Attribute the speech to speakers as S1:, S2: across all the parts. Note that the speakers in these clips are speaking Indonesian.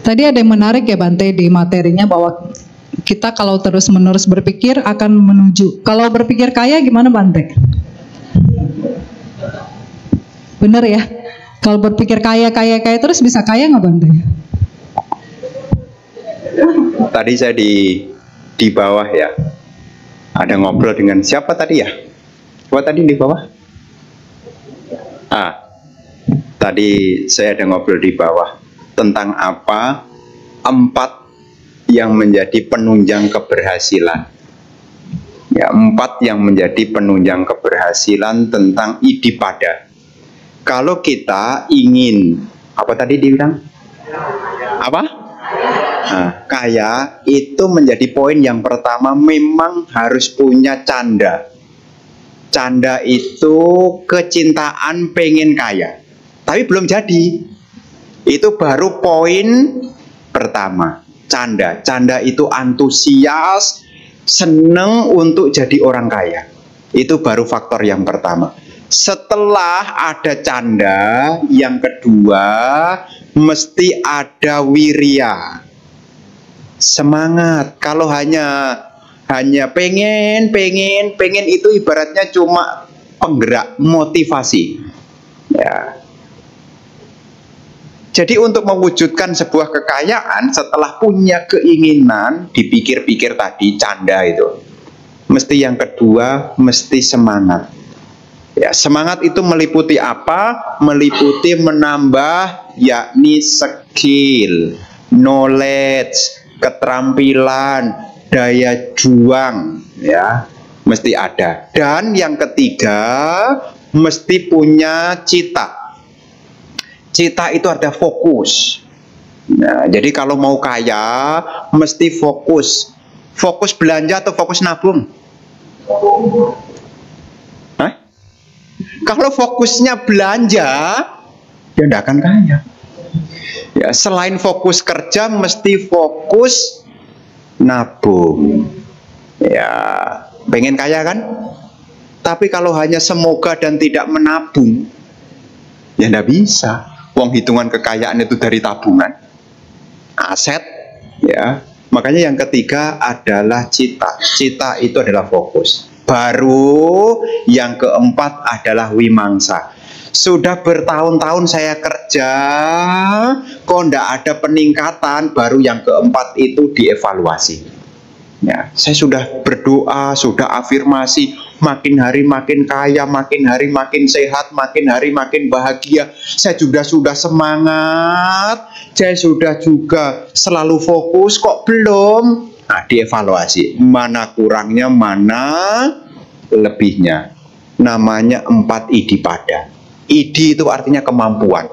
S1: Tadi ada yang menarik ya Bante di materinya bahwa kita kalau terus-menerus berpikir akan menuju. Kalau berpikir kaya gimana Bante? Bener ya? Kalau berpikir kaya terus bisa kaya nggak Bante?
S2: Tadi saya di bawah ya, ada ngobrol dengan siapa tadi ya? Siapa tadi di bawah? Tadi saya ada ngobrol di bawah tentang apa 4 yang menjadi penunjang keberhasilan. Ya, 4 yang menjadi penunjang keberhasilan tentang idipada. Kalau kita ingin, apa tadi dibilang? Apa? Kaya itu menjadi poin yang pertama, memang harus punya canda. Canda itu kecintaan pengen kaya, tapi belum jadi. Itu baru poin pertama. Canda itu antusias, seneng untuk jadi orang kaya. Itu baru faktor yang pertama. Setelah ada canda, yang kedua mesti ada wirya, semangat. Kalau hanya pengen itu ibaratnya cuma penggerak, motivasi. Ya. Jadi untuk mewujudkan sebuah kekayaan, setelah punya keinginan, dipikir-pikir tadi canda itu, mesti yang kedua mesti semangat. Ya, semangat itu meliputi apa? Meliputi menambah, yakni skill, knowledge, keterampilan, daya juang, ya, mesti ada. Dan yang ketiga, mesti punya cita. Cita itu ada fokus. Nah, jadi kalau mau kaya, mesti fokus. Fokus belanja atau fokus nabung? Kalau fokusnya belanja, ya tidak akan kaya. Ya, selain fokus kerja, mesti fokus nabung. Ya, pengen kaya kan? Tapi kalau hanya semoga dan tidak menabung, ya tidak bisa. Wong hitungan kekayaan itu dari tabungan, aset, ya. Makanya yang ketiga adalah cita. Cita itu adalah fokus. Baru yang keempat adalah wimangsa. Sudah bertahun-tahun saya kerja, kok ndak ada peningkatan. Baru yang keempat itu dievaluasi. Ya, saya sudah berdoa, sudah afirmasi, makin hari makin kaya, makin hari makin sehat, makin hari makin bahagia. Saya sudah semangat, saya sudah juga selalu fokus, kok belum? Nah, dievaluasi, mana kurangnya, mana lebihnya. Namanya 4 idipada. Idi itu artinya kemampuan,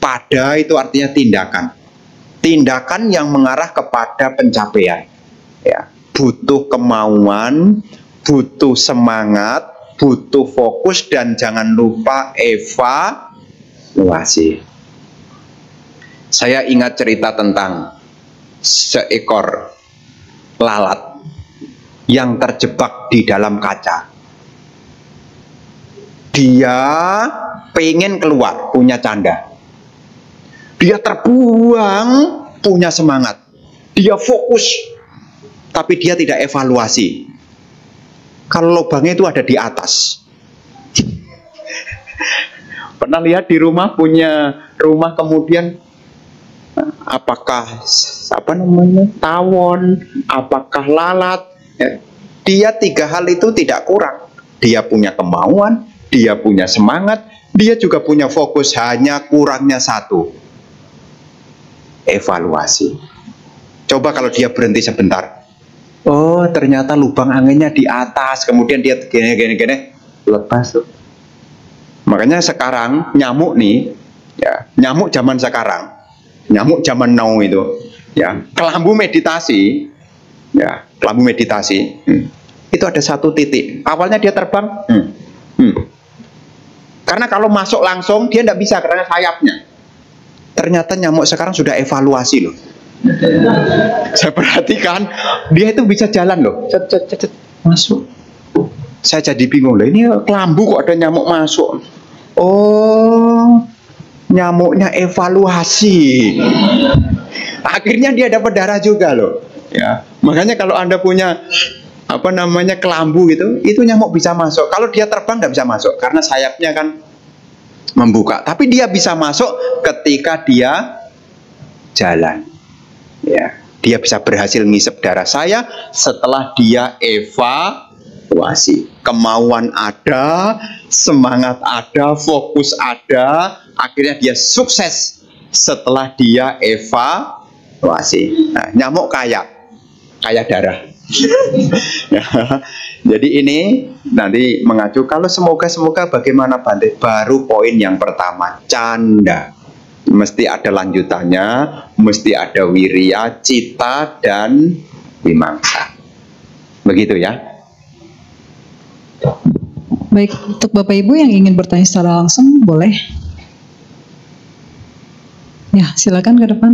S2: pada itu artinya tindakan. Tindakan yang mengarah kepada pencapaian. Ya, butuh kemauan, butuh semangat, butuh fokus, dan jangan lupa evaluasi. Saya ingat cerita tentang seekor lalat yang terjebak di dalam kaca. Dia pengen keluar, punya canda. Dia terbuang, punya semangat. Dia fokus, tapi dia tidak evaluasi. Kalau lubangnya itu ada di atas. Pernah lihat di rumah, punya rumah kemudian apakah tawon, apakah lalat, ya. Dia 3 hal itu tidak kurang. Dia punya kemauan, dia punya semangat, dia juga punya fokus. Hanya kurangnya 1, evaluasi. Coba kalau dia berhenti sebentar, oh ternyata lubang anginnya di atas, kemudian dia gini, lepas tuh. Makanya sekarang nyamuk nih, ya, nyamuk zaman sekarang, nyamuk zaman now itu, ya, kelambu meditasi, ya, kelambu meditasi, itu ada 1 titik. Awalnya dia terbang, karena kalau masuk langsung dia tidak bisa karena sayapnya. Ternyata nyamuk sekarang sudah evaluasi loh. Saya perhatikan, dia itu bisa jalan loh, masuk. Saya jadi bingung loh, ini kelambu kok ada nyamuk masuk. Oh, nyamuknya evaluasi. Akhirnya dia dapat darah juga loh. Ya, makanya kalau Anda punya apa namanya kelambu gitu, itu nyamuk bisa masuk. Kalau dia terbang nggak bisa masuk karena sayapnya kan membuka. Tapi dia bisa masuk ketika dia jalan. Ya, dia bisa berhasil ngisep darah saya setelah dia evaluasi. Kemauan ada, semangat ada, fokus ada, akhirnya dia sukses setelah dia evaluasi. Nah, nyamuk kaya darah. Ya, jadi ini nanti mengacu kalau semoga bagaimana Bante? Baru poin yang pertama, canda. Mesti ada lanjutannya, mesti ada wirya, cita, dan vimangsa. Begitu ya.
S1: Baik, untuk Bapak Ibu yang ingin bertanya secara langsung, boleh. Ya, silakan ke depan.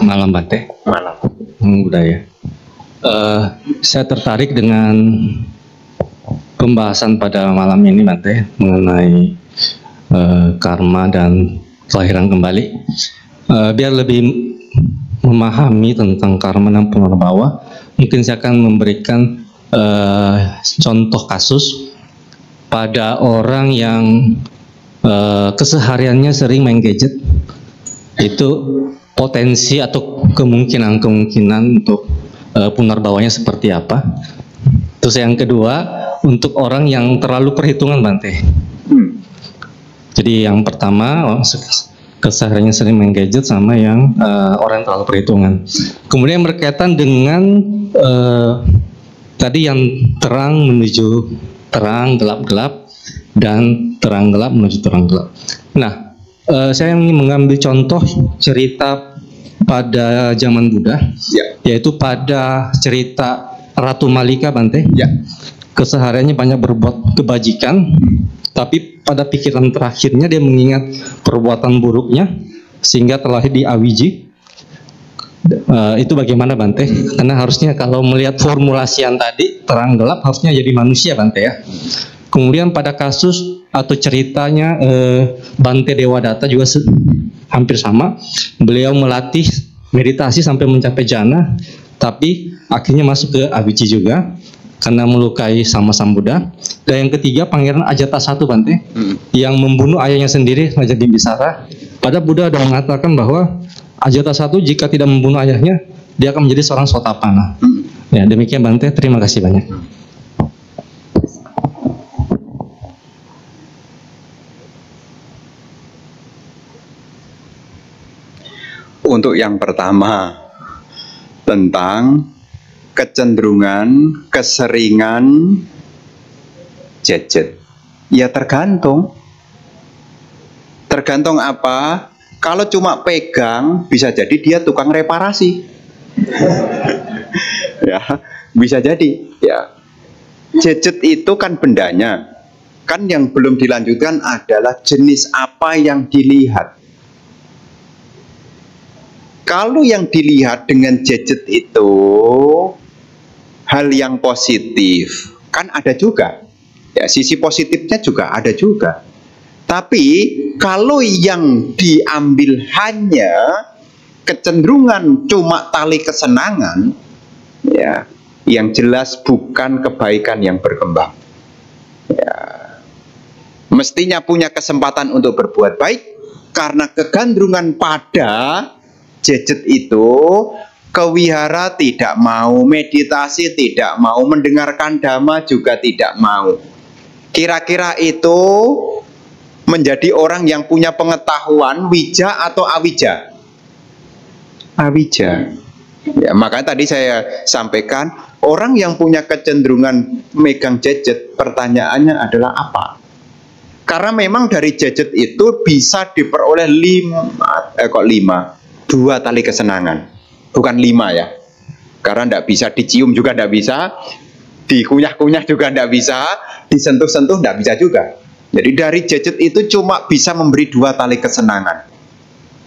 S3: Malam Bante.
S2: Malam.
S3: Budaya. Saya tertarik dengan pembahasan pada malam ini Bante mengenai karma dan kelahiran kembali. Biar lebih memahami tentang karma dan punerbawa, mungkin saya akan memberikan contoh kasus pada orang yang kesehariannya sering main gadget. Itu potensi atau kemungkinan untuk punerbawanya seperti apa. Terus yang kedua, untuk orang yang terlalu perhitungan Bante. Jadi yang pertama, kesehariannya sering main gadget sama yang orang yang terlalu perhitungan. Kemudian berkaitan dengan tadi yang terang menuju terang, gelap-gelap, dan terang gelap menuju terang gelap. Nah, saya ingin mengambil contoh cerita pada zaman Buddha, yaitu pada cerita Ratu Malika Bante. Kesehariannya banyak berbuat kebajikan, tapi pada pikiran terakhirnya dia mengingat perbuatan buruknya sehingga terlahir di Awiji. Itu bagaimana Bante? Karena harusnya kalau melihat formulasian tadi terang gelap harusnya jadi manusia Bante ya. Kemudian pada kasus atau ceritanya Bante Dewadatta juga hampir sama. Beliau melatih meditasi sampai mencapai jhana, tapi akhirnya masuk ke Awiji juga karena melukai sama Sang Buddha. Dan yang ketiga Pangeran Ajatasattu Bante, yang membunuh ayahnya sendiri Raja Bimbisara. Padahal Buddha sudah mengatakan bahwa Ajatasattu jika tidak membunuh ayahnya, dia akan menjadi seorang Sotapanna. Ya, demikian Bante, terima kasih banyak.
S2: Untuk yang pertama, tentang kecenderungan, keseringan gadget. Ya tergantung. Tergantung apa? Kalau cuma pegang, bisa jadi dia tukang reparasi. Ya, bisa jadi. Ya, gadget itu kan bendanya. Kan yang belum dilanjutkan adalah jenis apa yang dilihat. Kalau yang dilihat dengan gadget itu hal yang positif, kan ada juga. Ya, sisi positifnya juga ada juga. Tapi kalau yang diambil hanya kecenderungan cuma tali kesenangan, ya, yang jelas bukan kebaikan yang berkembang. Ya, mestinya punya kesempatan untuk berbuat baik karena kegandrungan pada gadget itu, kewihara tidak mau, meditasi tidak mau, mendengarkan dhamma juga tidak mau. Kira-kira itu menjadi orang yang punya pengetahuan wija atau awija? Awija. Ya, makanya tadi saya sampaikan, orang yang punya kecenderungan megang gadget, pertanyaannya adalah apa? Karena memang dari gadget itu bisa diperoleh 2 tali kesenangan, bukan 5 ya. Karena tidak bisa dicium juga tidak bisa, dikunyah-kunyah juga tidak bisa, disentuh-sentuh tidak bisa juga. Jadi dari gadget itu cuma bisa memberi 2 tali kesenangan,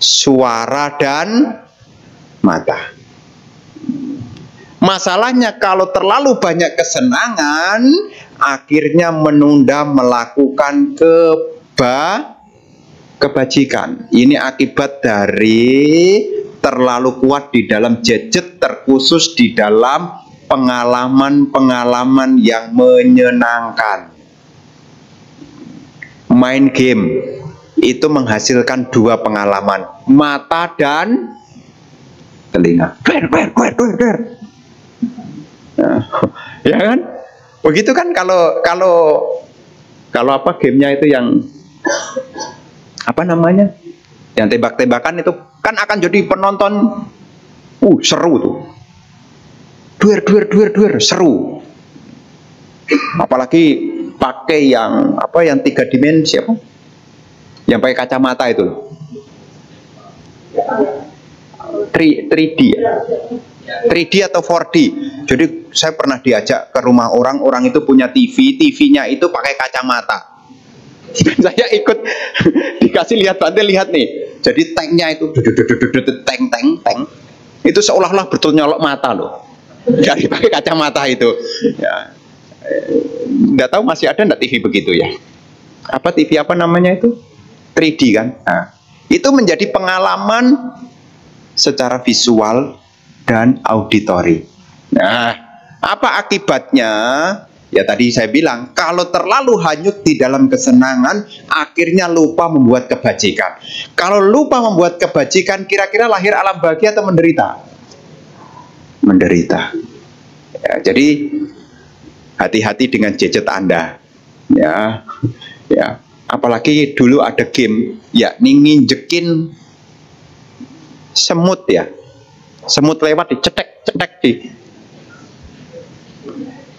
S2: suara dan mata. Masalahnya kalau terlalu banyak kesenangan, akhirnya menunda melakukan kebajikan. Ini akibat dari terlalu kuat di dalam gadget, terkhusus di dalam pengalaman-pengalaman yang menyenangkan. Main game itu menghasilkan dua pengalaman, mata dan telinga. Nah, ya kan? Begitu kan kalau apa gamenya itu yang apa namanya? Yang tembak-tembakan itu kan akan jadi penonton seru tuh. Duer seru. Apalagi pakai yang apa yang 3 dimensi apa? Yang pakai kacamata itu. 3D ya? 3D atau 4D. Jadi saya pernah diajak ke rumah orang itu punya TV-nya itu pakai kacamata. Saya ikut dikasih lihat lihat nih. Jadi tanknya itu tank. Itu seolah-olah betul nyolok mata loh. Jadi pakai kacamata itu. Ya. Nggak tahu masih ada nggak TV begitu ya? Apa TV apa namanya itu? 3D kan? Nah, itu menjadi pengalaman secara visual dan auditori. Nah, apa akibatnya? Ya tadi saya bilang, kalau terlalu hanyut di dalam kesenangan, akhirnya lupa membuat kebajikan. Kalau lupa membuat kebajikan, kira-kira lahir alam bahagia atau menderita? Menderita. Ya, jadi hati-hati dengan gadget Anda. Ya, apalagi dulu ada game, ya nginjekin semut ya. Semut lewat dicetek di.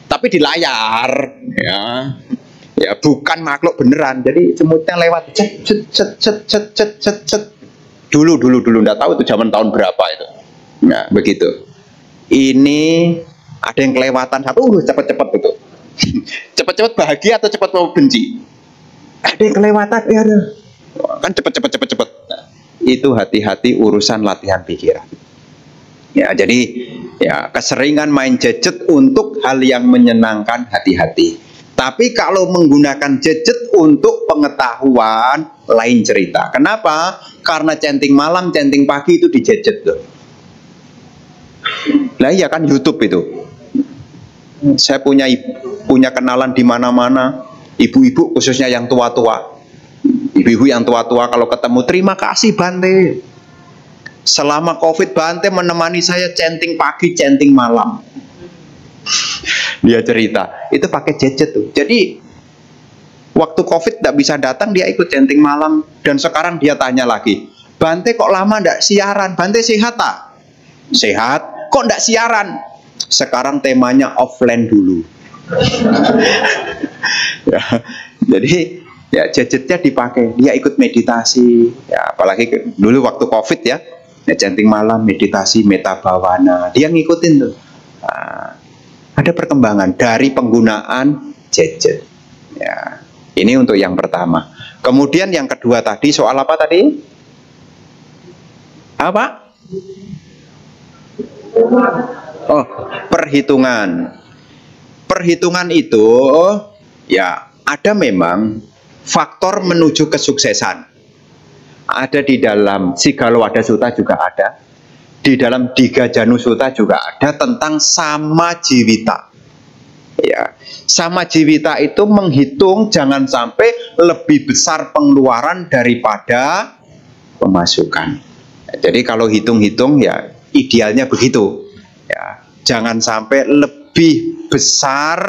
S2: Tapi di layar, ya bukan makhluk beneran. Jadi semutnya lewat cet. Dulu nggak tahu itu zaman tahun berapa itu. Nah begitu. Ini ada yang kelewatan satu, cepet itu. Cepet bahagia atau cepet mau benci? Ada yang kelewatan, ya kan cepet. Nah, itu hati-hati urusan latihan pikiran. Ya jadi ya keseringan main gadget untuk hal yang menyenangkan, hati-hati. Tapi kalau menggunakan gadget untuk pengetahuan, lain cerita. Kenapa? Karena centing malam, centing pagi itu di gadget tuh. Lah iya kan YouTube itu. Saya punya kenalan di mana-mana, ibu-ibu khususnya yang tua-tua. Ibu-ibu yang tua-tua kalau ketemu, terima kasih Bante. Selama COVID Bante menemani saya centing pagi, centing malam. Dia cerita, itu pakai gadget tuh. Jadi waktu COVID tidak bisa datang, dia ikut centing malam. Dan sekarang dia tanya lagi, Bante kok lama tidak siaran? Bante sehat tak? Sehat. Kok tidak siaran? Sekarang temanya offline dulu. Ya, jadi ya gadgetnya dipakai, dia ikut meditasi. Ya, apalagi dulu waktu COVID ya. Centing malam, meditasi, meta bhavana, dia ngikutin tuh. Nah, ada perkembangan dari penggunaan gadget. Ya, ini untuk yang pertama. Kemudian yang kedua tadi soal apa tadi? Apa? Oh, perhitungan. Perhitungan itu ya ada memang faktor menuju kesuksesan. Ada di dalam Sigalowada Sutta juga ada, di dalam Diga Janu Sutta juga ada tentang samajivita. Ya, samajivita itu menghitung jangan sampai lebih besar pengeluaran daripada pemasukan. Jadi kalau hitung-hitung ya idealnya begitu. Ya, jangan sampai lebih besar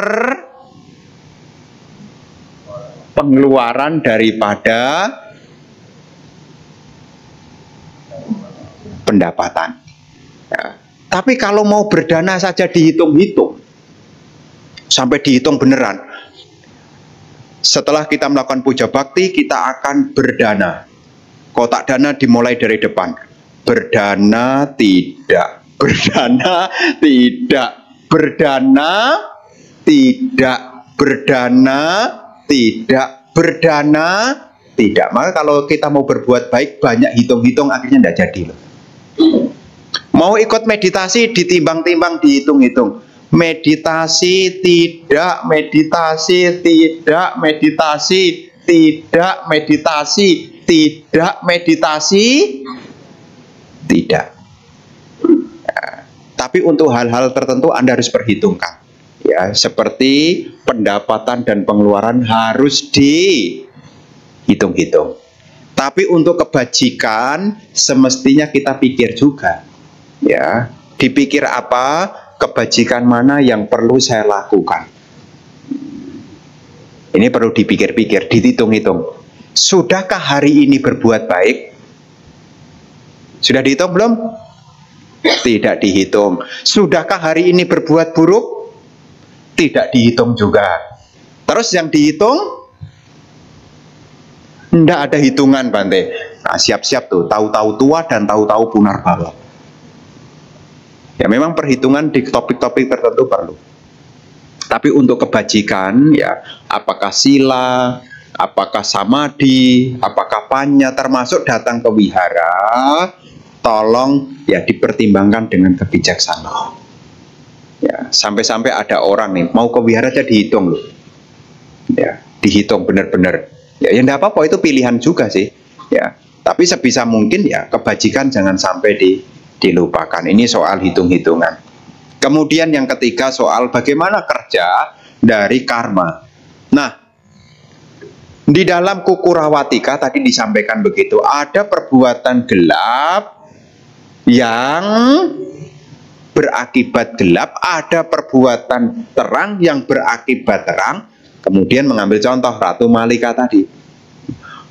S2: pengeluaran daripada pendapatan. Ya. Tapi kalau mau berdana saja dihitung-hitung, sampai dihitung beneran. Setelah kita melakukan puja bakti, kita akan berdana. Kotak dana dimulai dari depan. Berdana tidak, berdana tidak, berdana tidak, berdana tidak, berdana tidak. Maka kalau kita mau berbuat baik, banyak hitung-hitung, akhirnya tidak jadi loh. Mau ikut meditasi ditimbang-timbang, dihitung-hitung. Meditasi, tidak meditasi, tidak meditasi, tidak meditasi, tidak meditasi, tidak. Tapi untuk hal-hal tertentu Anda harus perhitungkan. Ya, seperti pendapatan dan pengeluaran harus dihitung-hitung. Tapi untuk kebajikan semestinya kita pikir juga. Ya, dipikir apa? Kebajikan mana yang perlu saya lakukan? Ini perlu dipikir-pikir, dihitung-hitung. Sudahkah hari ini berbuat baik? Sudah dihitung belum? Tidak dihitung. Sudahkah hari ini berbuat buruk? Tidak dihitung juga. Terus yang dihitung? Tidak ada hitungan, Bante. Nah, siap-siap tuh, tahu-tahu tua dan tahu-tahu punar bala. Ya memang perhitungan di topik-topik tertentu perlu. Tapi untuk kebajikan, ya apakah sila, apakah samadhi, apakah panya, termasuk datang ke wihara, tolong ya dipertimbangkan dengan kebijaksanaan. Ya, sampai-sampai ada orang nih mau ke wihara aja dihitung loh. Ya, dihitung benar-benar. Ya, enggak apa-apa, itu pilihan juga sih. Ya, tapi sebisa mungkin ya kebajikan jangan sampai dilupakan. Ini soal hitung-hitungan. Kemudian yang ketiga soal bagaimana kerja dari karma. Nah, di dalam Kukurawatika tadi disampaikan begitu, ada perbuatan gelap yang berakibat gelap, ada perbuatan terang yang berakibat terang. Kemudian mengambil contoh Ratu Malika tadi.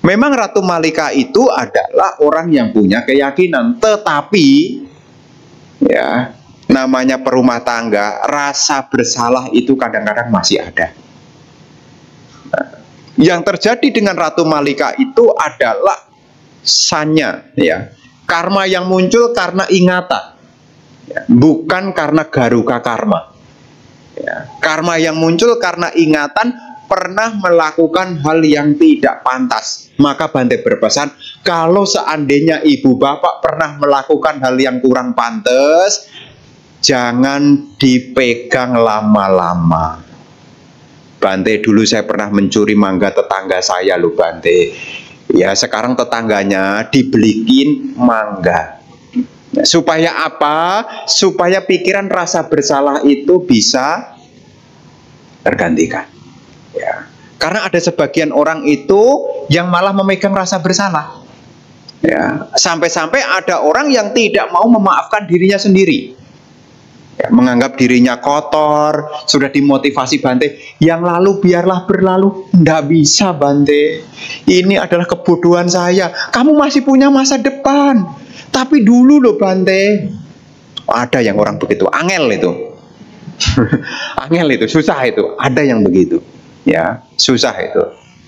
S2: Memang Ratu Malika itu adalah orang yang punya keyakinan, tetapi ya namanya perumah tangga, rasa bersalah itu kadang-kadang masih ada. Nah, yang terjadi dengan Ratu Malika itu adalah sanya, ya, karma yang muncul karena ingatan, ya, bukan karena garuka karma. Ya, karma yang muncul karena ingatan pernah melakukan hal yang tidak pantas. Maka Bante berpesan, kalau seandainya ibu bapak pernah melakukan hal yang kurang pantas, jangan dipegang lama-lama. Bante, dulu saya pernah mencuri mangga tetangga saya loh Bante. Ya sekarang tetangganya dibelikin mangga. Supaya apa? Supaya pikiran rasa bersalah itu bisa tergantikan. Ya. Karena ada sebagian orang itu yang malah memegang rasa bersalah. Ya. Sampai-sampai ada orang yang tidak mau memaafkan dirinya sendiri. Ya, menganggap dirinya kotor, sudah dimotivasi Bante, yang lalu biarlah berlalu. Nggak bisa Bante, ini adalah kebodohan saya. Kamu masih punya masa depan. Tapi dulu loh Bante. Ada yang orang begitu, angel itu. Angel itu, susah itu. Ada yang begitu. Ya, susah itu.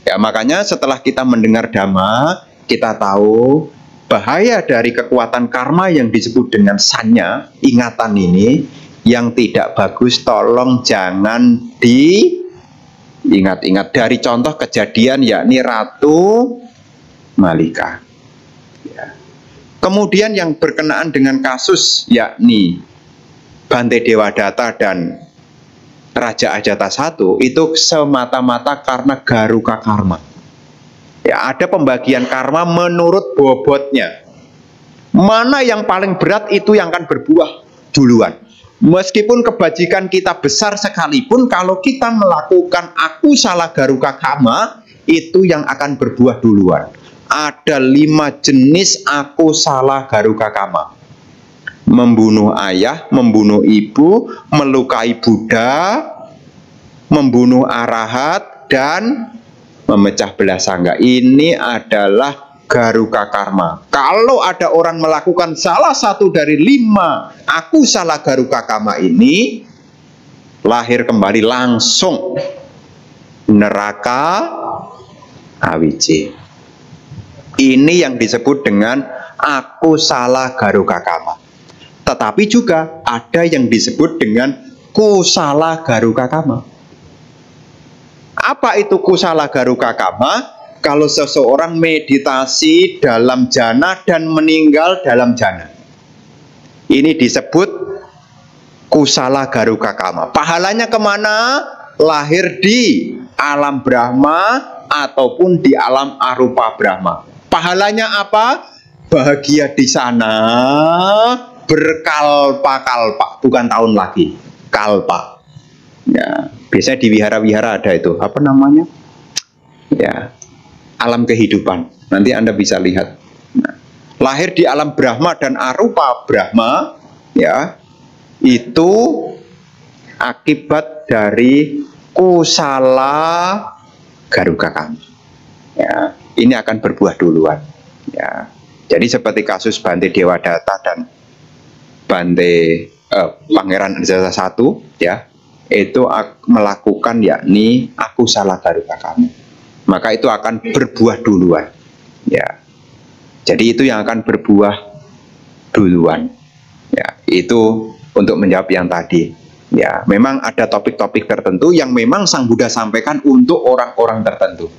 S2: Ya, makanya setelah kita mendengar Dhamma, kita tahu bahaya dari kekuatan karma yang disebut dengan sanya, ingatan ini, yang tidak bagus, tolong jangan diingat-ingat. Dari contoh kejadian yakni Ratu Malika. Ya. Kemudian yang berkenaan dengan kasus yakni Bante Dewadatta dan Raja Ajatasattu itu semata-mata karena garuka karma. Ya, ada pembagian karma menurut bobotnya. Mana yang paling berat itu yang akan berbuah duluan. Meskipun kebajikan kita besar sekalipun, kalau kita melakukan aku salah garuka karma, itu yang akan berbuah duluan. Ada 5 jenis aku salah garuka karma. Membunuh ayah, membunuh ibu, melukai Buddha, membunuh arahat, dan memecah belah sangga. Ini adalah garuka karma. Kalau ada orang melakukan salah satu dari 5 aku salah garuka karma ini, lahir kembali langsung neraka awiji. Ini yang disebut dengan aku salah garuka karma. Tetapi juga ada yang disebut dengan kusala garuka karma. Apa itu kusala garuka karma? Kalau seseorang meditasi dalam jana dan meninggal dalam jana. Ini disebut kusala garuka kama. Pahalanya kemana? Lahir di alam Brahma ataupun di alam arupa Brahma. Pahalanya apa? Bahagia di sana, berkalpa-kalpa, bukan tahun lagi, kalpa. Ya, biasanya di wihara-wihara ada itu, apa namanya? Ya, alam kehidupan. Nanti Anda bisa lihat. Nah, lahir di alam Brahma dan arupa Brahma, ya, itu akibat dari kusala garuka kami. Ya, ini akan berbuah duluan. Ya, jadi seperti kasus Bante Dewadatta dan Bante Pangeran Adzata I, ya, itu melakukan yakni akusala garuka kami. Maka itu akan berbuah duluan. Ya, jadi itu yang akan berbuah duluan. Ya, itu untuk menjawab yang tadi. Ya, memang ada topik-topik tertentu yang memang Sang Buddha sampaikan untuk orang-orang tertentu.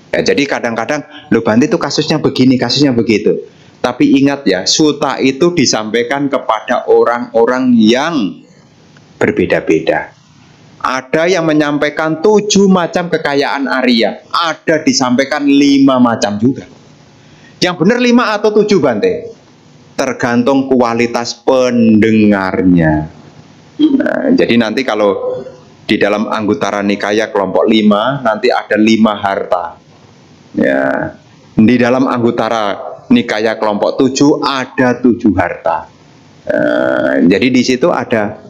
S2: Ya, jadi kadang-kadang, loh Bante itu kasusnya begini, kasusnya begitu. Tapi ingat ya, sutta itu disampaikan kepada orang-orang yang berbeda-beda. Ada yang menyampaikan 7 macam kekayaan Arya, ada disampaikan 5 macam juga. Yang benar 5 atau 7 Bante? Tergantung kualitas pendengarnya. Nah, jadi nanti kalau di dalam Anguttara Nikaya kelompok 5, nanti ada 5 harta. Ya, di dalam Anguttara Nikaya kelompok 7 ada 7 harta. Jadi di situ ada.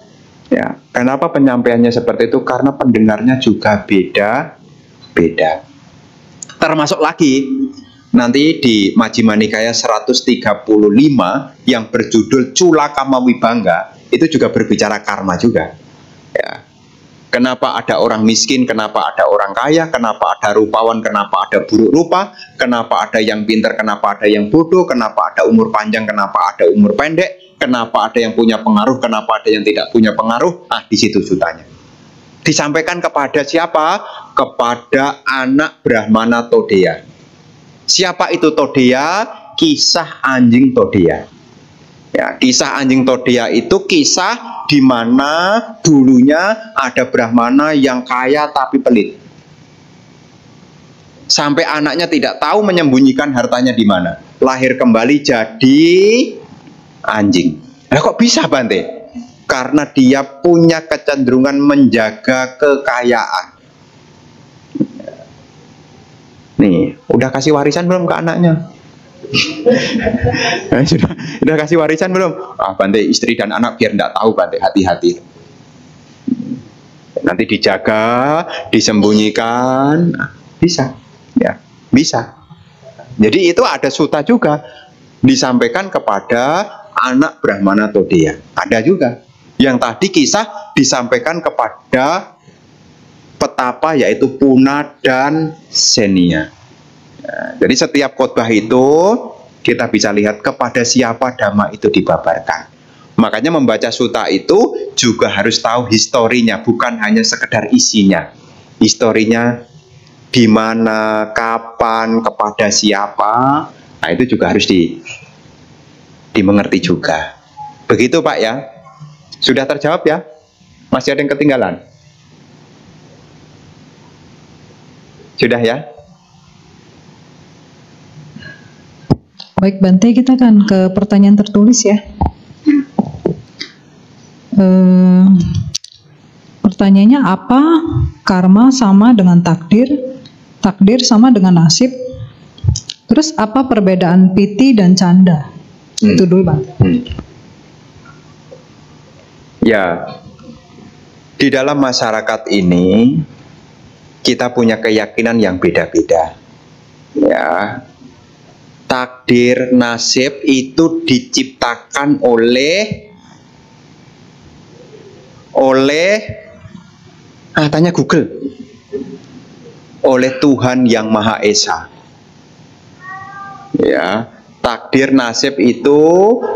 S2: Ya, kenapa penyampaiannya seperti itu? Karena pendengarnya juga beda-beda. Termasuk lagi nanti di Majjhima Nikaya 135 yang berjudul Cula Kama Wibangga, itu juga berbicara karma juga. Ya. Kenapa ada orang miskin, kenapa ada orang kaya, kenapa ada rupawan, kenapa ada buruk rupa, kenapa ada yang pintar, kenapa ada yang bodoh, kenapa ada umur panjang, kenapa ada umur pendek, kenapa ada yang punya pengaruh, kenapa ada yang tidak punya pengaruh. Di situ sutanya. Disampaikan kepada siapa? Kepada anak Brahmana Todeya. Siapa itu Todeya? Kisah anjing Todeya. Ya, kisah anjing Todeya itu kisah di mana dulunya ada Brahmana yang kaya tapi pelit. Sampai anaknya tidak tahu menyembunyikan hartanya di mana. Lahir kembali jadi anjing. Nah, kok bisa Bante? Karena dia punya kecenderungan menjaga kekayaan. Nih, udah kasih warisan belum ke anaknya? sudah kasih warisan belum? Bante, istri dan anak biar tidak tahu Bante, hati-hati. Nanti dijaga, disembunyikan, bisa, ya, bisa. Jadi itu ada sutta juga disampaikan kepada anak Brahmana Todeya. Ada juga. Yang tadi kisah disampaikan kepada petapa yaitu Puna dan Senia. Jadi setiap khotbah itu kita bisa lihat kepada siapa dhamma itu dibabarkan. Makanya membaca sutta itu juga harus tahu historinya, bukan hanya sekedar isinya. Historinya di mana, kapan, kepada siapa. Nah, itu juga harus dimengerti juga. Begitu Pak ya. Sudah terjawab ya? Masih ada yang ketinggalan? Sudah ya?
S1: Baik Bante, kita akan ke pertanyaan tertulis ya. Pertanyaannya, apa karma sama dengan takdir? Takdir sama dengan nasib? Terus apa perbedaan piti dan canda? Itu dulu Bante.
S2: Ya, di dalam masyarakat ini kita punya keyakinan yang beda-beda. Ya, takdir, nasib itu diciptakan oleh tanya Google, oleh Tuhan yang Maha Esa. Ya, takdir, nasib itu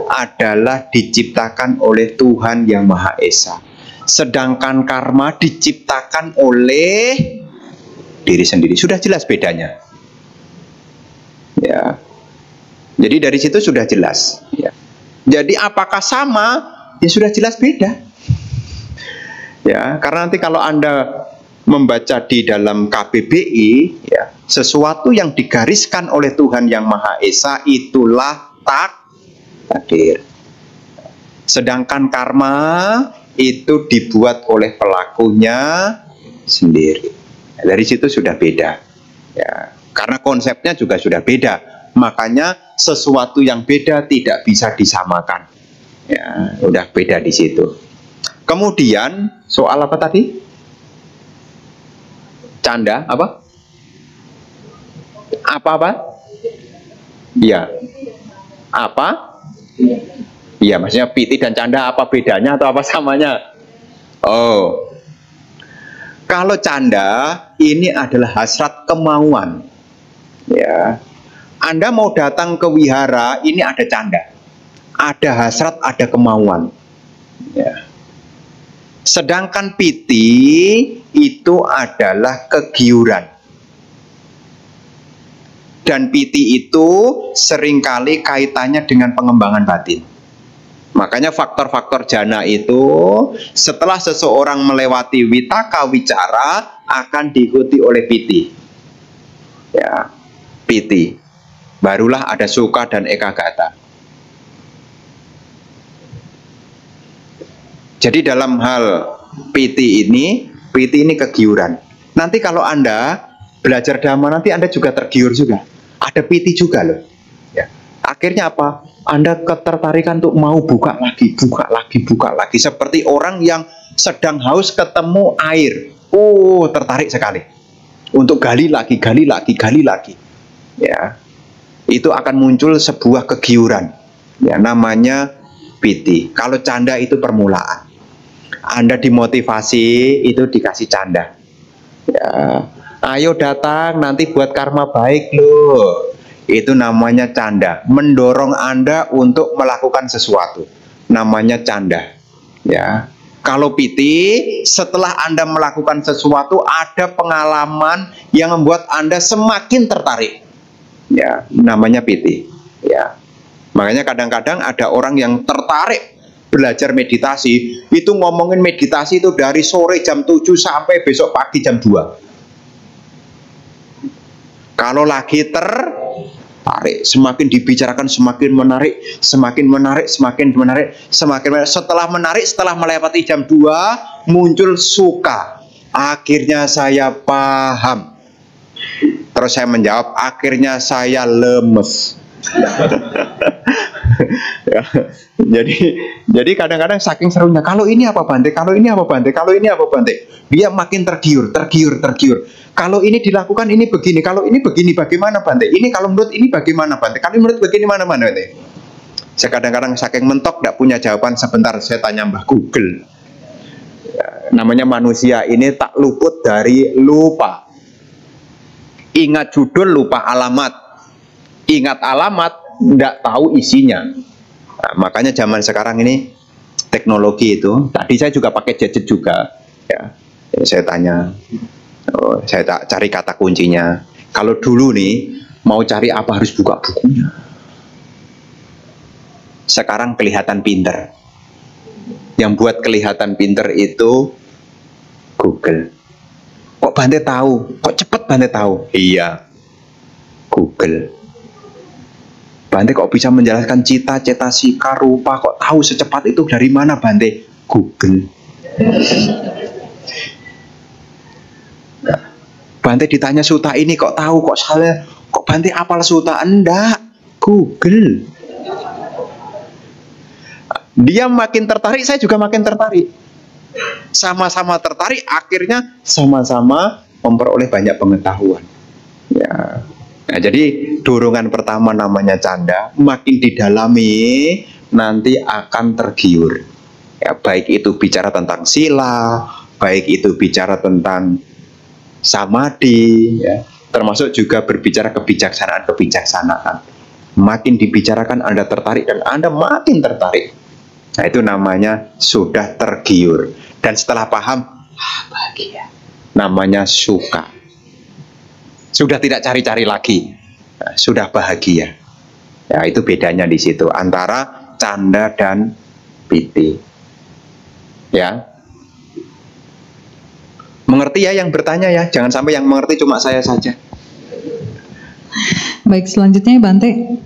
S2: adalah diciptakan oleh Tuhan yang Maha Esa. Sedangkan karma diciptakan oleh diri sendiri. Sudah jelas bedanya. Ya. Jadi dari situ sudah jelas. Ya. Jadi apakah sama? Ya sudah jelas beda. Ya, karena nanti kalau Anda membaca di dalam KBBI, ya, sesuatu yang digariskan oleh Tuhan Yang Maha Esa itulah takdir. Sedangkan karma itu dibuat oleh pelakunya sendiri. Dari situ sudah beda. Ya, karena konsepnya juga sudah beda. Makanya sesuatu yang beda tidak bisa disamakan. Ya, udah beda di situ. Kemudian soal apa tadi? Canda apa? Apa? Iya. Apa? Iya, maksudnya piti dan canda apa bedanya atau apa samanya? Oh. Kalau canda ini adalah hasrat kemauan. Ya. Anda mau datang ke wihara, ini ada canda. Ada hasrat, ada kemauan. Ya. Sedangkan piti itu adalah kegiuran. Dan piti itu seringkali kaitannya dengan pengembangan batin. Makanya faktor-faktor jana itu setelah seseorang melewati witaka wicara akan diikuti oleh piti. Ya, piti. Barulah ada suka dan ekagata. Jadi dalam hal piti ini kegiuran. Nanti kalau Anda belajar dhamma nanti Anda juga tergiur juga. Ada piti juga loh. Ya. Akhirnya apa? Anda ketertarikan untuk mau buka lagi. Seperti orang yang sedang haus ketemu air. Oh, tertarik sekali. Untuk gali lagi. Ya. Itu akan muncul sebuah kegiuran. Ya, namanya piti. Kalau canda itu permulaan. Anda dimotivasi itu dikasih canda. Ya, ayo datang nanti buat karma baik loh. Itu namanya canda. Mendorong Anda untuk melakukan sesuatu. Namanya canda. Ya. Kalau piti, setelah Anda melakukan sesuatu ada pengalaman yang membuat Anda semakin tertarik. Ya, namanya piti. Ya. Makanya kadang-kadang ada orang yang tertarik belajar meditasi, itu ngomongin meditasi itu dari sore jam 7 sampai besok pagi jam 2. Kalau lagi tertarik, semakin dibicarakan semakin menarik. Setelah melewati jam 2, muncul suka. Akhirnya saya paham. Terus saya menjawab, akhirnya saya lemes. Ya, jadi kadang-kadang saking serunya, kalau ini apa Bante, dia makin tergiur. Kalau ini dilakukan ini begini, kalau ini begini bagaimana Bante, ini kalau menurut ini bagaimana Bante, kalau menurut bagaimana Bante. Saya kadang-kadang saking mentok tidak punya jawaban, sebentar saya tanya Mbah Google. Ya, namanya manusia ini tak luput dari lupa. Ingat judul lupa alamat, ingat alamat tidak tahu isinya. Nah, makanya zaman sekarang ini teknologi itu, tadi saya juga pakai gadget juga, ya. Saya tanya, saya tak cari kata kuncinya. Kalau dulu nih mau cari apa harus buka bukunya. Sekarang kelihatan pinter. Yang buat kelihatan pinter itu Google. Kok Bante tahu? Kok cepet Bante tahu? Iya, Google. Bante kok bisa menjelaskan cita, cetasika, rupa, kok tahu secepat itu dari mana Bante? Google. Bante ditanya suta ini kok tahu, kok salah, kok Bante apal suta? Enggak, Google. Dia makin tertarik, saya juga makin tertarik. Sama-sama tertarik, akhirnya sama-sama memperoleh banyak pengetahuan. Ya. Nah, jadi dorongan pertama namanya canda, makin didalami nanti akan tergiur. Ya, baik itu bicara tentang sila, baik itu bicara tentang samadhi, ya, termasuk juga berbicara kebijaksanaan. Makin dibicarakan Anda tertarik dan Anda makin tertarik. Nah, itu namanya sudah tergiur. Dan setelah paham, bahagia. Namanya suka. Sudah tidak cari-cari lagi, sudah bahagia. Ya, itu bedanya di situ antara canda dan piti. Ya. Mengerti ya yang bertanya ya, jangan sampai yang mengerti cuma saya saja.
S1: Baik, selanjutnya Bante.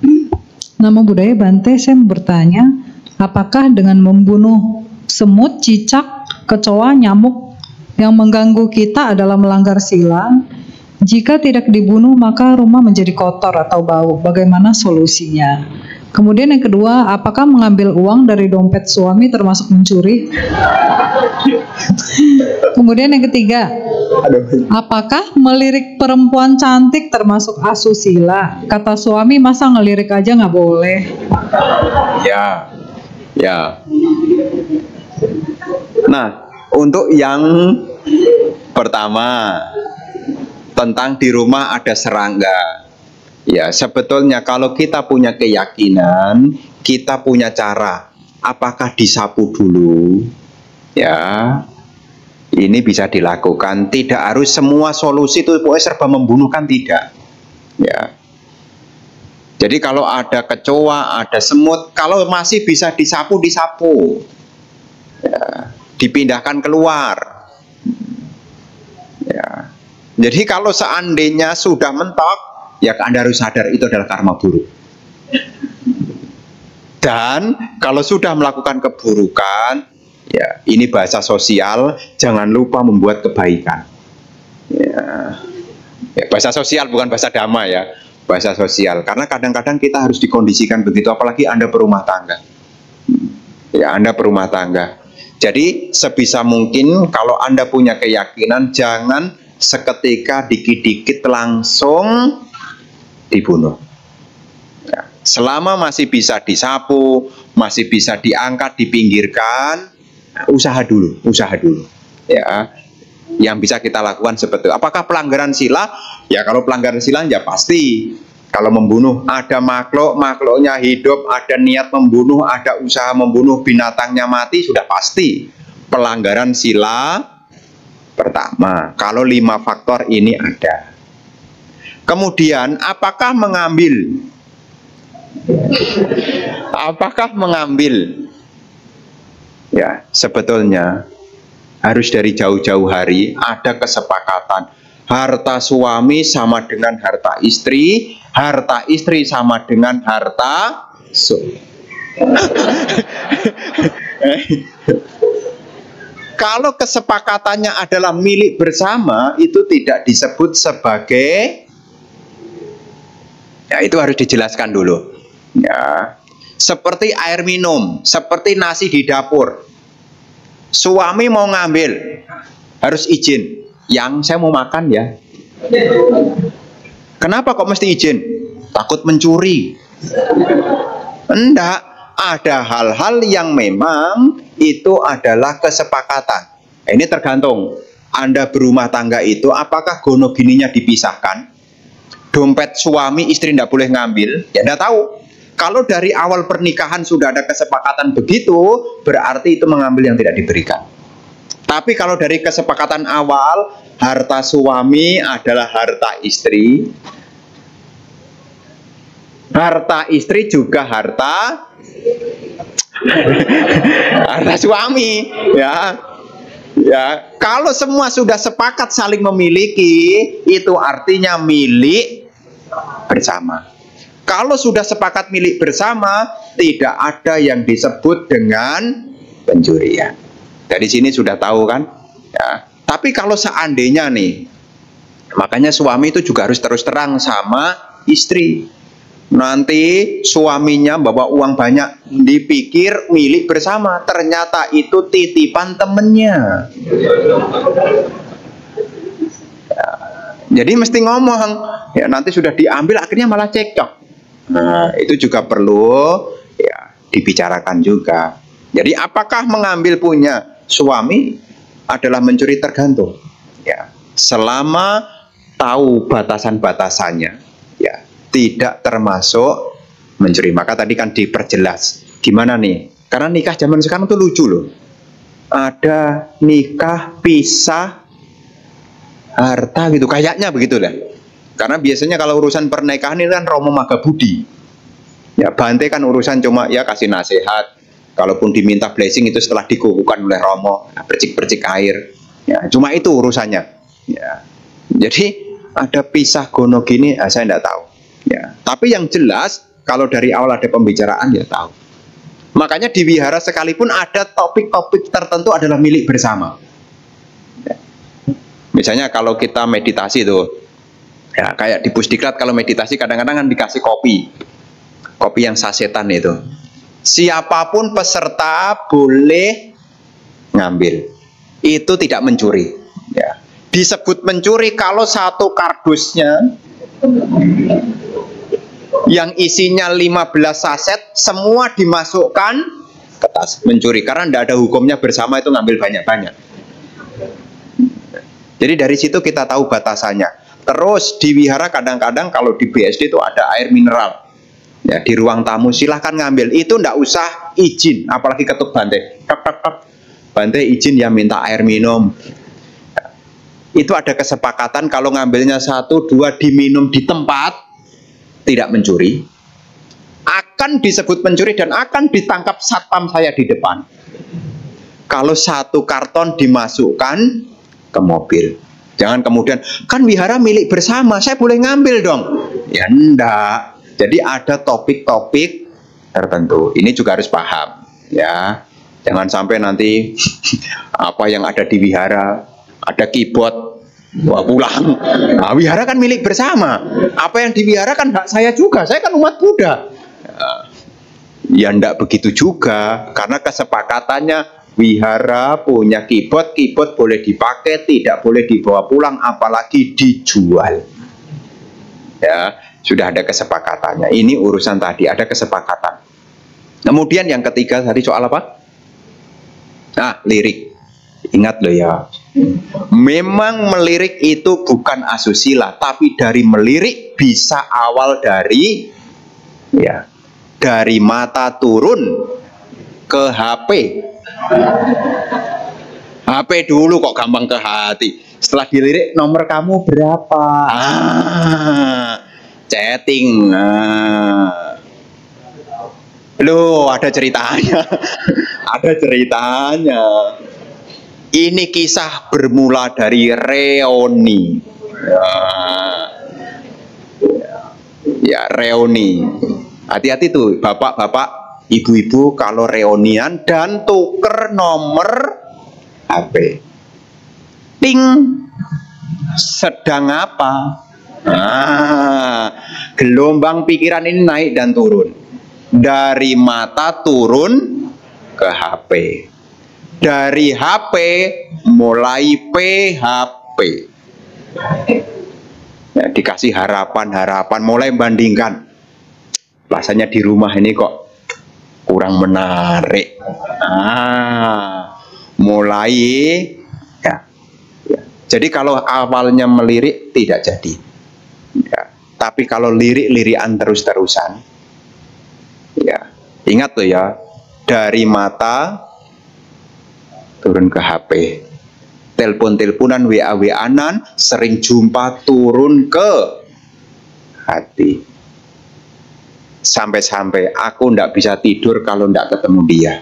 S1: Nama budaya Bante, saya mau bertanya, apakah dengan membunuh semut, cicak, kecoa, nyamuk yang mengganggu kita adalah melanggar sila? Jika tidak dibunuh maka rumah menjadi kotor atau bau. Bagaimana solusinya? Kemudian yang kedua, apakah mengambil uang dari dompet suami termasuk mencuri? Kemudian yang ketiga, apakah melirik perempuan cantik termasuk asusila? Kata suami, masa ngelirik aja nggak boleh?
S2: Ya, ya. Nah, untuk yang pertama tentang di rumah ada serangga. Ya, sebetulnya kalau kita punya keyakinan, kita punya cara. Apakah disapu dulu? Ya, ini bisa dilakukan. Tidak harus semua solusi itu pokoknya serba membunuh, kan tidak. Ya. Jadi kalau ada kecoa, ada semut, kalau masih bisa disapu, disapu. Ya, dipindahkan keluar. Ya. Jadi kalau seandainya sudah mentok, ya Anda harus sadar itu adalah karma buruk. Dan kalau sudah melakukan keburukan, ya ini bahasa sosial, jangan lupa membuat kebaikan. Ya, bahasa sosial bukan bahasa dhamma ya, bahasa sosial. Karena kadang-kadang kita harus dikondisikan begitu, apalagi Anda berumah tangga. Ya, Anda berumah tangga. Jadi sebisa mungkin kalau Anda punya keyakinan, jangan seketika dikit-dikit langsung dibunuh. Ya, selama masih bisa disapu, masih bisa diangkat, dipinggirkan, usaha dulu, usaha dulu. Ya, yang bisa kita lakukan seperti itu. Apakah pelanggaran sila? Ya kalau pelanggaran sila ya pasti. Kalau membunuh, ada makhluknya hidup, ada niat membunuh, ada usaha membunuh, binatangnya mati, sudah pasti pelanggaran sila pertama. Kalau 5 faktor ini ada. Kemudian apakah mengambil? Apakah mengambil? Ya, sebetulnya harus dari jauh-jauh hari ada kesepakatan. Harta suami sama dengan harta istri sama dengan harta Kalau kesepakatannya adalah milik bersama, itu tidak disebut sebagai, ya itu harus dijelaskan dulu. Ya, seperti air minum, seperti nasi di dapur. Suami mau ngambil, harus izin. Yang saya mau makan ya. Kenapa kok mesti izin? Takut mencuri. Enggak, ada hal-hal yang memang itu adalah kesepakatan. Ini tergantung. Anda berumah tangga itu, apakah gono gininya dipisahkan? Dompet suami istri tidak boleh ngambil? Ya tidak tahu. Kalau dari awal pernikahan sudah ada kesepakatan begitu, berarti itu mengambil yang tidak diberikan. Tapi kalau dari kesepakatan awal, harta suami adalah harta istri, harta istri juga harta suami, ya. Ya, kalau semua sudah sepakat saling memiliki, itu artinya milik bersama. Kalau sudah sepakat milik bersama, tidak ada yang disebut dengan pencurian. Dari sini sudah tahu kan? Ya. Tapi kalau seandainya nih, makanya suami itu juga harus terus terang sama istri. Nanti suaminya bawa uang banyak, dipikir milik bersama, ternyata itu titipan temennya. Ya. Jadi mesti ngomong, ya nanti sudah diambil akhirnya malah cekcok. Nah, itu juga perlu ya dibicarakan juga. Jadi apakah mengambil punya suami adalah mencuri, tergantung. Ya, selama tahu batasan-batasannya, ya tidak termasuk mencuri. Maka tadi kan diperjelas. Gimana nih? Karena nikah zaman sekarang tuh lucu loh. Ada nikah pisah harta gitu, kayaknya begitu lah. Karena biasanya kalau urusan pernikahan ini kan Romo Magabudi. Ya Bante kan urusan cuma ya kasih nasihat. Kalaupun diminta blessing itu setelah dikukuhkan oleh Romo, percik-percik air. Ya, cuma itu urusannya. Ya. Jadi ada pisah gono gini, saya tidak tahu. Ya. Tapi yang jelas kalau dari awal ada pembicaraan ya tahu. Makanya di wihara sekalipun ada topik-topik tertentu adalah milik bersama. Ya. Misalnya kalau kita meditasi tuh, ya kayak di Pusdiklat kalau meditasi kadang-kadang kan dikasih kopi yang sasetan itu. Siapapun peserta boleh ngambil. Itu tidak mencuri. Ya. Disebut mencuri kalau satu kardusnya yang isinya 15 saset semua dimasukkan ke tas, mencuri. Karena tidak ada hukumnya bersama itu ngambil banyak-banyak. Jadi dari situ kita tahu batasannya. Terus di wihara kadang-kadang kalau di BSD itu ada air mineral. Ya, di ruang tamu silahkan ngambil. Itu ndak usah izin, apalagi ketuk Bante. Bante izin ya minta air minum. Ya, itu ada kesepakatan kalau ngambilnya 1, 2 diminum di tempat, tidak mencuri. Akan disebut mencuri dan akan ditangkap satpam saya di depan. Kalau 1 karton dimasukkan ke mobil. Jangan kemudian, kan wihara milik bersama, saya boleh ngambil dong. Ya enggak. Jadi ada topik-topik tertentu. Ini juga harus paham, ya. Jangan sampai nanti apa yang ada di wihara, ada keyboard, wah pulang. Nah, wihara kan milik bersama. Apa yang di wihara kan hak saya juga. Saya kan umat Buddha. Ya enggak begitu juga, karena kesepakatannya wihara punya keyboard boleh dipakai, tidak boleh dibawa pulang, apalagi dijual. Ya. Sudah ada kesepakatannya. Ini urusan tadi, ada kesepakatan. Kemudian yang ketiga tadi soal apa? Nah, lirik. Ingat loh ya. Memang melirik itu bukan asusila, tapi dari melirik bisa awal dari ya, dari mata turun ke HP. HP dulu kok gampang ke hati. Setelah dilirik nomor kamu berapa? Chatting. Loh, ada ceritanya. Ada ceritanya. Ini kisah bermula dari reuni. Ya, reuni. Hati-hati tuh, bapak-bapak, ibu-ibu kalau reunian dan tuker nomor HP. Ting. Sedang apa? Gelombang pikiran ini naik dan turun. Dari mata turun ke HP. Dari HP mulai PHP. Ya, dikasih harapan-harapan, mulai bandingkan. Rasanya di rumah ini kok kurang menarik. Mulai ya. Jadi kalau awalnya melirik tidak jadi. Ya, tapi kalau lirik-lirikan terus-terusan, ya ingat tuh ya, dari mata turun ke HP, telepon-teleponan, WA-WA-an, sering jumpa turun ke hati. Sampai-sampai aku ndak bisa tidur kalau ndak ketemu dia.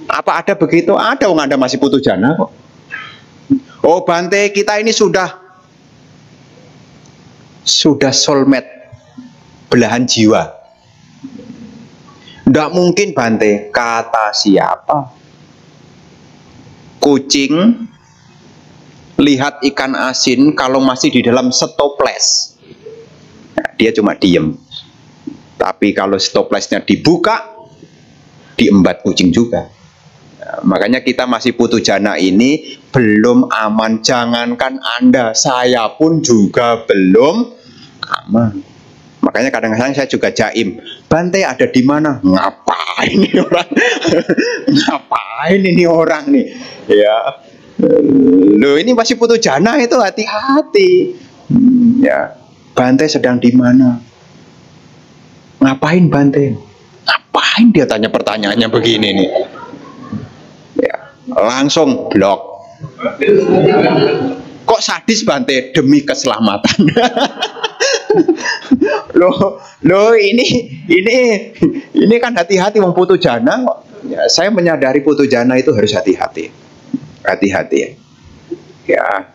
S2: Apa ada begitu? Ada, Anda masih putu jana kok. Oh Bante, kita ini sudah soulmate, belahan jiwa. Nggak mungkin Bante, kata siapa? Kucing lihat ikan asin kalau masih di dalam stoples, nah, dia cuma diem. Tapi kalau stoplesnya dibuka, diembat kucing juga. Makanya kita masih putu jana ini belum aman. Jangankan Anda, saya pun juga belum aman. Makanya kadang-kadang saya juga jaim, Bante ada di mana? Ngapain ini orang? Ngapain ini orang nih? Ya, loh ini masih putu jana itu, hati-hati. Ya, Bante sedang di mana? Ngapain Bante? Ngapain dia tanya pertanyaannya begini nih? Langsung blok. Kok sadis Bante? Demi keselamatan. Loh ini kan hati-hati wong putu jana. Ya, saya menyadari putu jana itu harus hati-hati. Hati-hati. Ya.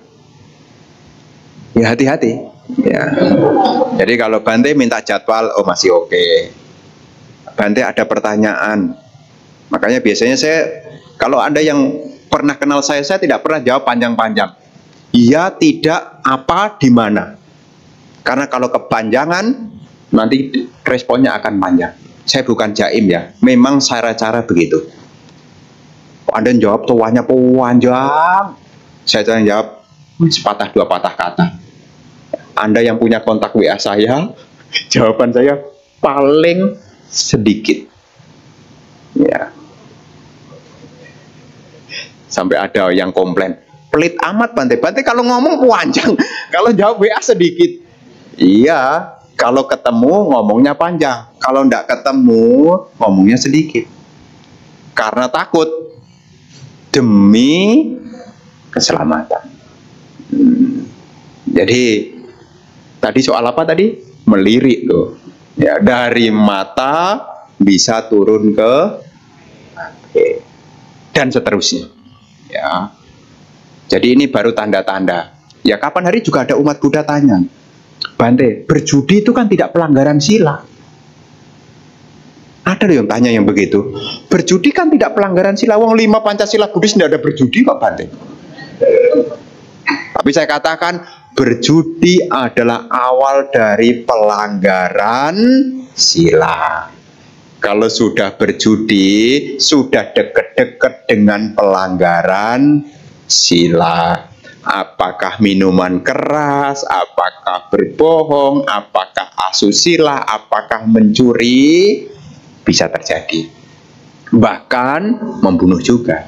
S2: Ya hati-hati. Ya. Jadi kalau Bante minta jadwal, oh masih oke. Bante ada pertanyaan. Makanya biasanya saya, kalau Anda yang pernah kenal saya tidak pernah jawab panjang-panjang. Iya, tidak, apa, di mana. Karena kalau kepanjangan, nanti responnya akan panjang. Saya bukan jaim ya, memang cara-cara begitu. Anda jawab tuanya panjang, saya jawab sepatah dua patah kata. Anda yang punya kontak WA saya, jawaban saya paling sedikit. Ya. Sampai ada yang komplain, pelit amat Bante. Bante kalau ngomong panjang, kalau jawab WA sedikit. Iya, kalau ketemu ngomongnya panjang, kalau enggak ketemu ngomongnya sedikit. Karena takut demi keselamatan. Jadi tadi soal apa tadi? Melirik loh. Ya, dari mata bisa turun ke dan seterusnya. Ya. Jadi ini baru tanda-tanda. Ya kapan hari juga ada umat Buddha tanya, Bante, berjudi itu kan tidak pelanggaran sila. Ada yang tanya yang begitu. Berjudi kan tidak pelanggaran sila. Wong 5 Pancasila Buddhis tidak ada berjudi kok Bante. Tapi saya katakan berjudi adalah awal dari pelanggaran sila. Kalau sudah berjudi, sudah deket-deket dengan pelanggaran sila. Apakah minuman keras, apakah berbohong, apakah asusila, apakah mencuri, bisa terjadi. Bahkan membunuh juga.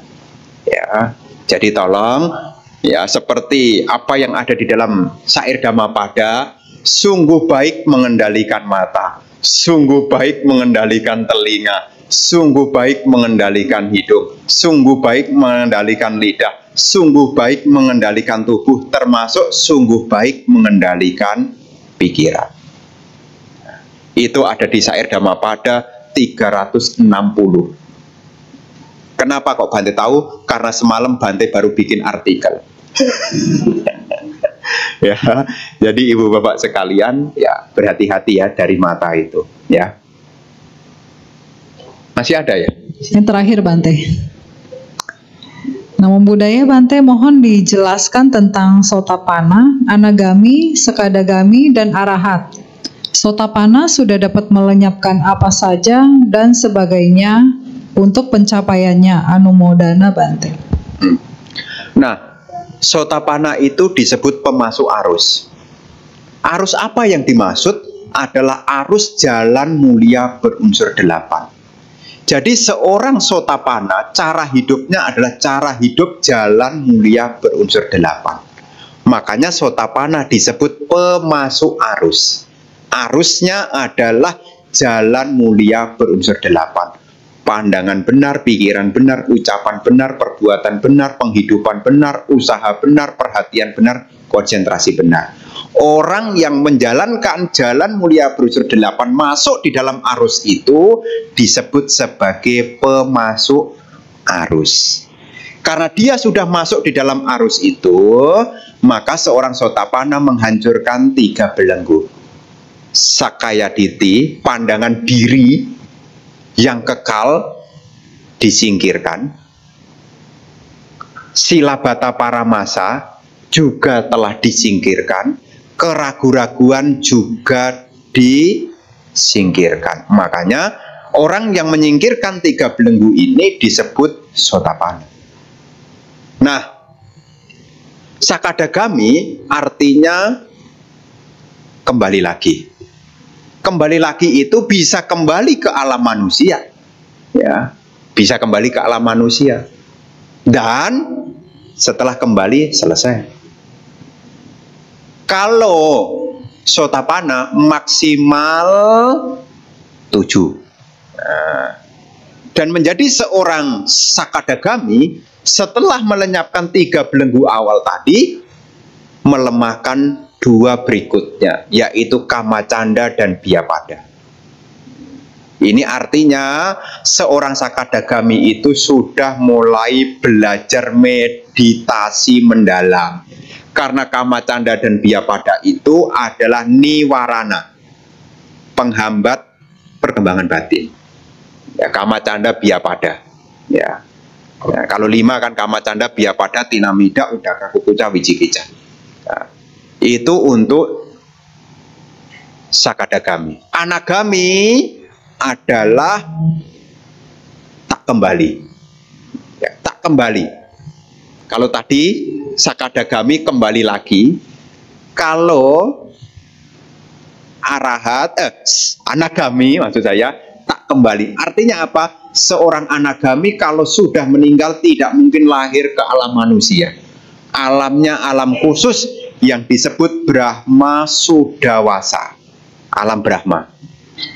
S2: Ya, jadi tolong, ya seperti apa yang ada di dalam syair Dhammapada, sungguh baik mengendalikan mata, sungguh baik mengendalikan telinga, sungguh baik mengendalikan hidung, sungguh baik mengendalikan lidah, sungguh baik mengendalikan tubuh, termasuk sungguh baik mengendalikan pikiran. Itu ada di syair Dhammapada 360. Kenapa kok Bante tahu? Karena semalam Bante baru bikin artikel. Ya, jadi ibu bapak sekalian, ya berhati-hati ya dari mata itu, ya. Masih ada ya?
S1: Yang terakhir Bante. Namo Buddhaya Bante, mohon dijelaskan tentang Sotapana, Anagami, Sekadagami, dan Arahat. Sotapana sudah dapat melenyapkan apa saja dan sebagainya untuk pencapaiannya, anumodana Bante.
S2: Nah, Sotapana itu disebut pemasuk arus. Arus apa yang dimaksud? Adalah arus jalan mulia berunsur 8. Jadi seorang Sotapana, cara hidupnya adalah cara hidup jalan mulia berunsur 8. Makanya Sotapana disebut pemasuk arus. Arusnya adalah jalan mulia berunsur 8. Pandangan benar, pikiran benar, ucapan benar, perbuatan benar, penghidupan benar, usaha benar, perhatian benar, konsentrasi benar. Orang yang menjalankan jalan mulia berunsur 8 masuk di dalam arus itu disebut sebagai pemasuk arus. Karena dia sudah masuk di dalam arus itu, maka seorang Sotapana menghancurkan 3 belenggu. Sakayaditi, pandangan diri yang kekal disingkirkan. Silabata paramasa juga telah disingkirkan. Keraguan-raguan juga disingkirkan. Makanya orang yang menyingkirkan 3 belenggu ini disebut Sotapana. Nah, Sakadagami artinya kembali lagi. Kembali lagi itu bisa kembali ke alam manusia, ya, bisa kembali ke alam manusia, dan setelah kembali selesai. Kalau Sotapana maksimal 7, dan menjadi seorang Sakadagami setelah melenyapkan 3 belenggu awal tadi, melemahkan dua berikutnya, yaitu kamacanda dan biapada. Ini artinya seorang sakadagami itu sudah mulai belajar meditasi mendalam. Karena kamacanda dan biapada itu adalah niwarana, penghambat perkembangan batin. Ya, kamacanda biapada. Ya. Ya, kalau 5 kan kamacanda biapada tinamida udaka kukuca wicikica. Nah, itu untuk sakadagami. Anagami adalah tak kembali. Ya, tak kembali. Kalau tadi sakadagami kembali lagi. Kalau anagami maksud saya tak kembali. Artinya apa? Seorang anagami kalau sudah meninggal tidak mungkin lahir ke alam manusia. Alamnya alam khusus yang disebut Brahma Sudawasa. Alam Brahma.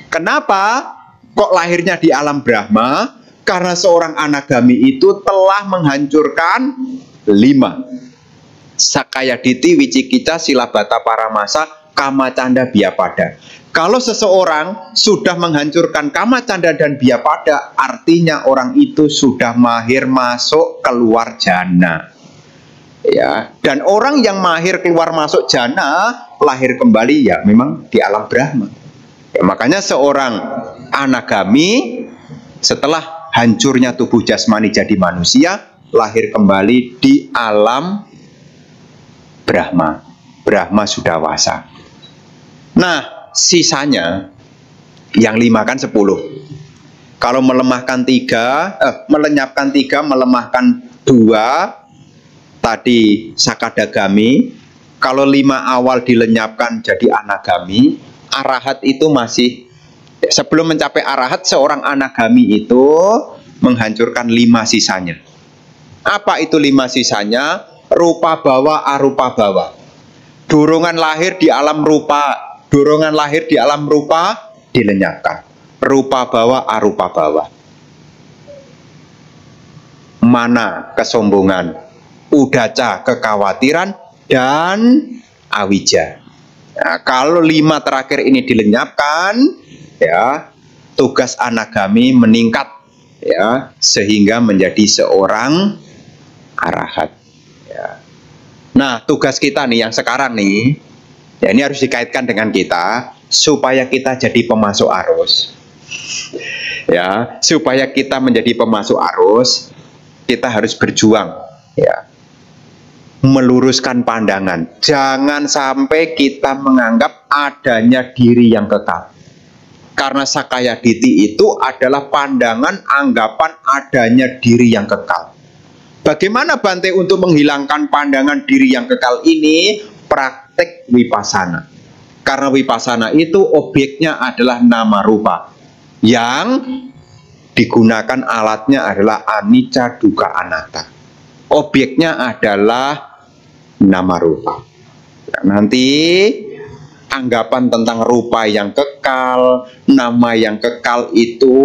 S2: Kenapa kok lahirnya di alam Brahma? Karena seorang anagami itu telah menghancurkan 5. Sakayaditi, Wicikica, Silabata, Paramasa, Kamacanda, Biapada. Kalau seseorang sudah menghancurkan kamacanda dan biapada, artinya orang itu sudah mahir masuk keluar jana. Ya, dan orang yang mahir keluar masuk jana, lahir kembali ya memang di alam Brahma. Ya, makanya seorang anagami setelah hancurnya tubuh jasmani jadi manusia, lahir kembali di alam Brahma. Brahma Sudawasa. Nah, sisanya yang 5 kan 10. Kalau melemahkan 3, melenyapkan 3, melemahkan 2, tadi sakadagami. Kalau 5 awal dilenyapkan jadi anagami, arahat itu masih, sebelum mencapai arahat, seorang anagami itu menghancurkan 5 sisanya. Apa itu 5 sisanya? Rupa bawa, arupa bawa. Dorongan lahir di alam rupa, dorongan lahir di alam rupa dilenyapkan. Rupa bawa, arupa bawa. Mana kesombongan, udaca kekhawatiran, dan awija. Nah, kalau 5 terakhir ini dilenyapkan, ya tugas anagami meningkat, ya sehingga menjadi seorang arahat. Ya. Nah, tugas kita nih yang sekarang nih, ya ini harus dikaitkan dengan kita supaya kita jadi pemasok arus. Ya, supaya kita menjadi pemasok arus, kita harus berjuang, ya. Meluruskan pandangan. Jangan sampai kita menganggap adanya diri yang kekal. Karena sakayaditi itu adalah pandangan anggapan adanya diri yang kekal. Bagaimana Bante untuk menghilangkan pandangan diri yang kekal ini? Praktek wipasana. Karena wipasana itu objeknya adalah nama rupa. Yang digunakan alatnya adalah anicca dukkha anatta. Objeknya adalah nama rupa. Nanti anggapan tentang rupa yang kekal, nama yang kekal itu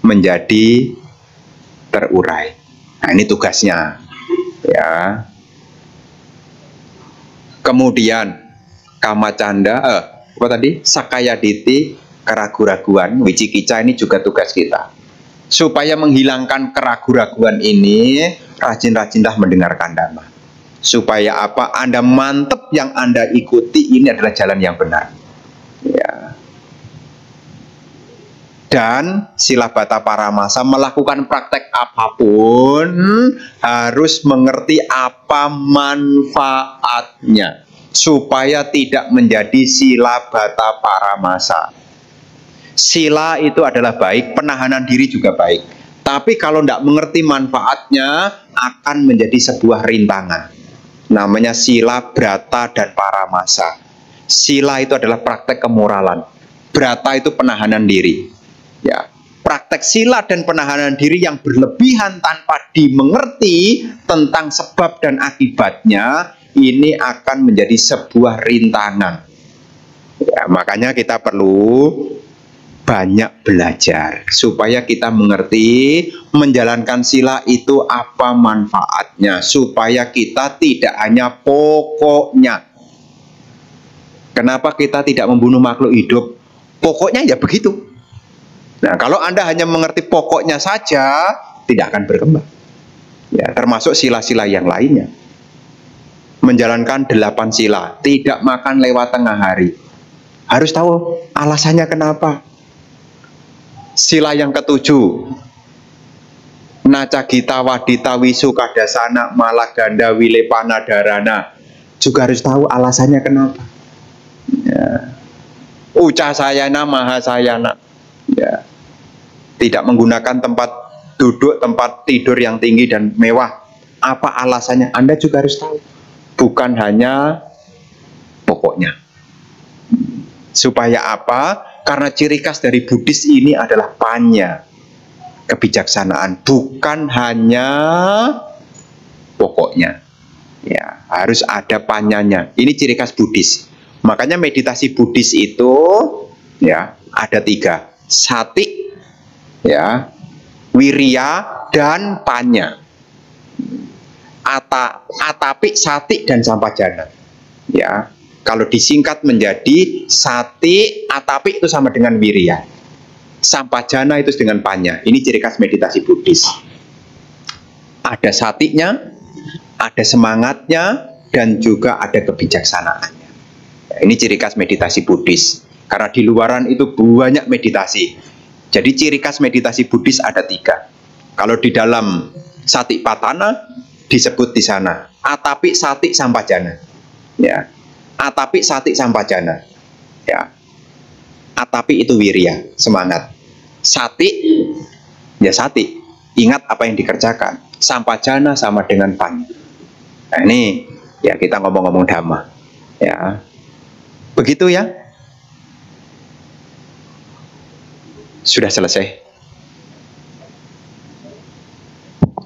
S2: menjadi terurai. Nah, ini tugasnya, ya. Kemudian kamacanda, apa tadi? Sakayaditi, keraguan-raguan, wicikica ini juga tugas kita. Supaya menghilangkan keraguan-raguan ini, rajin-rajinlah mendengarkan dhamma. Supaya apa? Anda mantep yang Anda ikuti ini adalah jalan yang benar. Ya. Dan Silabata Paramasa melakukan praktek apapun harus mengerti apa manfaatnya supaya tidak menjadi Silabata Paramasa. Sila itu adalah baik, penahanan diri juga baik. Tapi kalau tidak mengerti manfaatnya akan menjadi sebuah rintangan. Namanya sila, brata, dan paramasa. Sila itu adalah praktek kemoralan. Brata itu penahanan diri. Ya, praktek sila dan penahanan diri yang berlebihan tanpa dimengerti tentang sebab dan akibatnya, ini akan menjadi sebuah rintangan. Ya, makanya kita perlu banyak belajar supaya kita mengerti menjalankan sila itu apa manfaatnya, supaya kita tidak hanya pokoknya Kenapa kita tidak membunuh makhluk hidup? Pokoknya ya begitu. Nah, kalau Anda hanya mengerti pokoknya saja, tidak akan berkembang. Ya, termasuk sila-sila yang lainnya. Menjalankan 8 sila, tidak makan lewat tengah hari. Harus tahu alasannya kenapa. Sila yang ke-7, Naca Gita Wadita Wisu Kadasana Malaganda Wilepana Dharana, juga harus tahu alasannya kenapa. Ya. Uca Sayana Mahasayana, ya. Tidak menggunakan tempat duduk, tempat tidur yang tinggi dan mewah. Apa alasannya? Anda juga harus tahu. Bukan hanya pokoknya. Supaya apa? Karena ciri khas dari Buddhis ini adalah panya, kebijaksanaan, bukan hanya pokoknya. Ya, harus ada panyanya. Ini ciri khas Buddhis. Makanya meditasi Buddhis itu ya ada 3, sati, ya, wirya, dan panya. Atapi, sati, dan sampajana. Ya, kalau disingkat menjadi sati, atapi itu sama dengan wirya, sampajana itu dengan panya. Ini ciri khas meditasi Buddhis. Ada satinya, ada semangatnya, dan juga ada kebijaksanaannya. Ya, ini ciri khas meditasi Buddhis. Karena di luaran itu banyak meditasi. Jadi ciri khas meditasi Buddhis ada 3. Kalau di dalam Satipatthana disebut di sana atapi, sati, sampajana. Ya, atapi, sati, sampajana. Ya, atapi itu wirya, semangat. Sati, ya sati, ingat apa yang dikerjakan. Sampajana sama dengan panya. Nah ini ya kita ngomong-ngomong dhamma. Ya, begitu ya. Sudah selesai.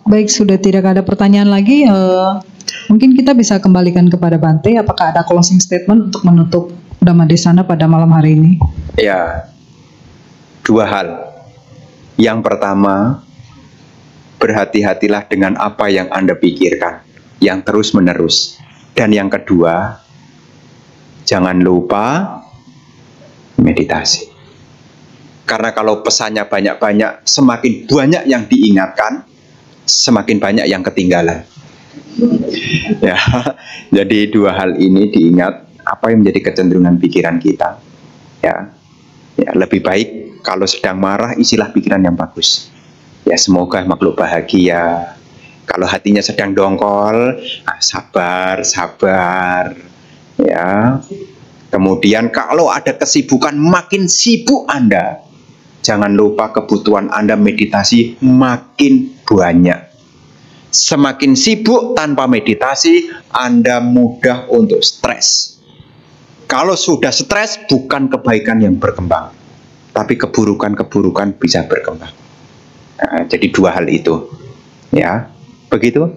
S1: Baik, sudah tidak ada pertanyaan lagi. Mungkin kita bisa kembalikan kepada Bante. Apakah ada closing statement untuk menutup Dhammadesana pada malam hari ini?
S2: Ya, 2 hal. Yang pertama, berhati-hatilah dengan apa yang Anda pikirkan, yang terus-menerus. Dan yang kedua, jangan lupa meditasi. Karena kalau pesannya banyak-banyak, semakin banyak yang diingatkan, semakin banyak yang ketinggalan. Ya, jadi 2 hal ini diingat, apa yang menjadi kecenderungan pikiran kita. Ya, ya, lebih baik kalau sedang marah isilah pikiran yang bagus. Ya, semoga makhluk bahagia. Kalau hatinya sedang dongkol, sabar, sabar. Ya. Kemudian kalau ada kesibukan, makin sibuk Anda, jangan lupa kebutuhan Anda meditasi makin banyak. Semakin sibuk tanpa meditasi, Anda mudah untuk stres. Kalau sudah stres, bukan kebaikan yang berkembang, tapi keburukan-keburukan bisa berkembang. Nah, jadi 2 hal itu. Ya, begitu.